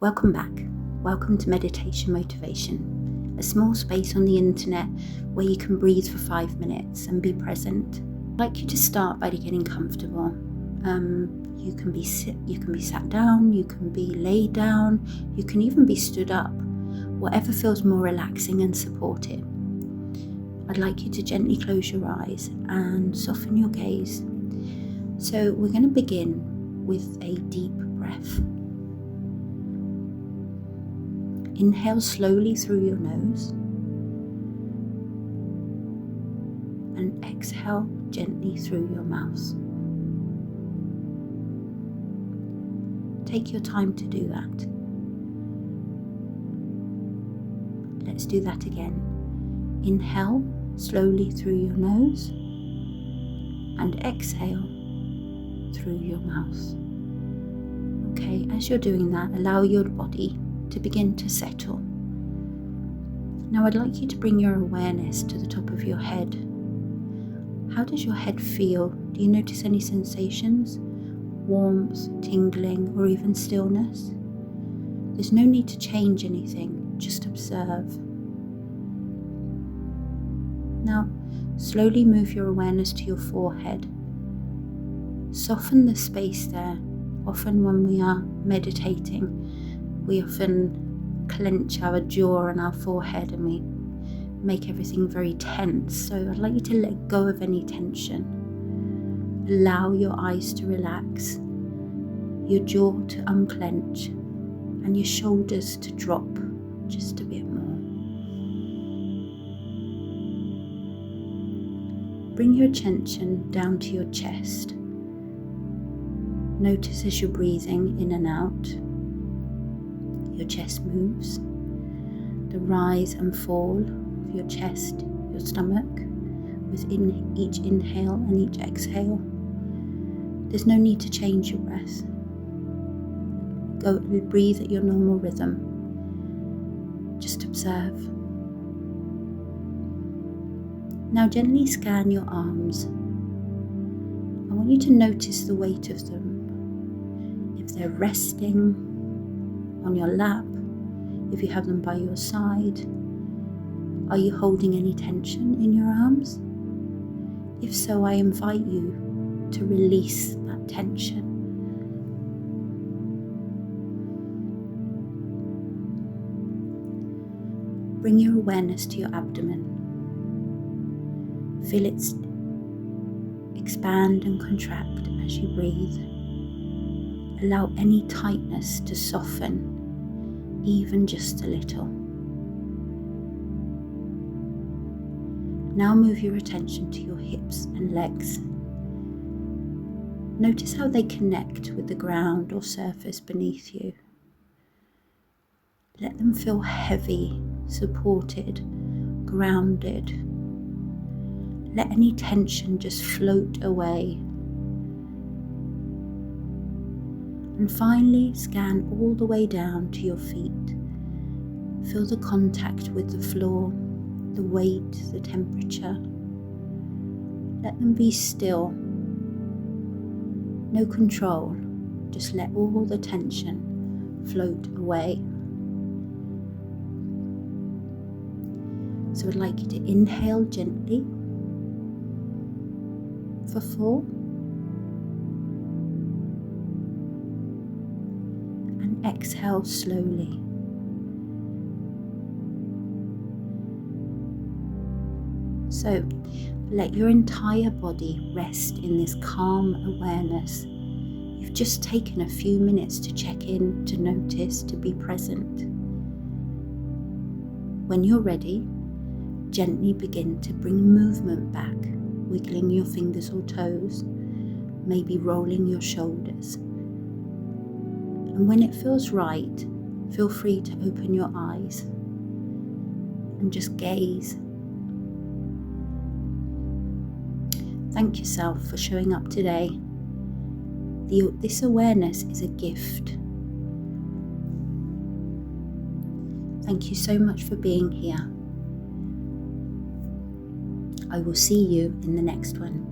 Welcome back. Welcome to Meditation Motivation, a small space on the internet where you can breathe for 5 minutes and be present. I'd like you to start by getting comfortable. You can be sat down, you can be laid down, you can even be stood up, whatever feels more relaxing and supportive. I'd like you to gently close your eyes and soften your gaze. So we're going to begin with a deep breath. Inhale slowly through your nose and exhale gently through your mouth. Take your time to do that. Let's do that again. Inhale slowly through your nose and exhale through your mouth. Okay, as you're doing that, allow your body to begin to settle. Now I'd like you to bring your awareness to the top of your head. How does your head feel? Do you notice any sensations? Warmth, tingling, or even stillness? There's no need to change anything, just observe. Now slowly move your awareness to your forehead. Soften the space there. Often when we are meditating, we often clench our jaw and our forehead and we make everything very tense. So I'd like you to let go of any tension. Allow your eyes to relax, your jaw to unclench, and your shoulders to drop just a bit more. Bring your attention down to your chest. Notice as you're breathing in and out, your chest moves, the rise and fall of your chest, your stomach, within each inhale and each exhale. There's no need to change your breath. Go breathe at your normal rhythm. Just observe. Now gently scan your arms. I want you to notice the weight of them. If they're resting on your lap, if you have them by your side, are you holding any tension in your arms? If so, I invite you to release that tension. Bring your awareness to your abdomen. Feel it expand and contract as you breathe. Allow any tightness to soften, even just a little. Now move your attention to your hips and legs. Notice how they connect with the ground or surface beneath you. Let them feel heavy, supported, grounded. Let any tension just float away. And finally, scan all the way down to your feet. Feel the contact with the floor, the weight, the temperature. Let them be still. No control, just let all the tension float away. So I'd like you to inhale gently for 4. And exhale slowly. So let your entire body rest in this calm awareness. You've just taken a few minutes to check in, to notice, to be present. When you're ready, gently begin to bring movement back, wiggling your fingers or toes, maybe rolling your shoulders. And when it feels right, feel free to open your eyes and just gaze. Thank yourself for showing up today. This awareness is a gift. Thank you so much for being here. I will see you in the next one.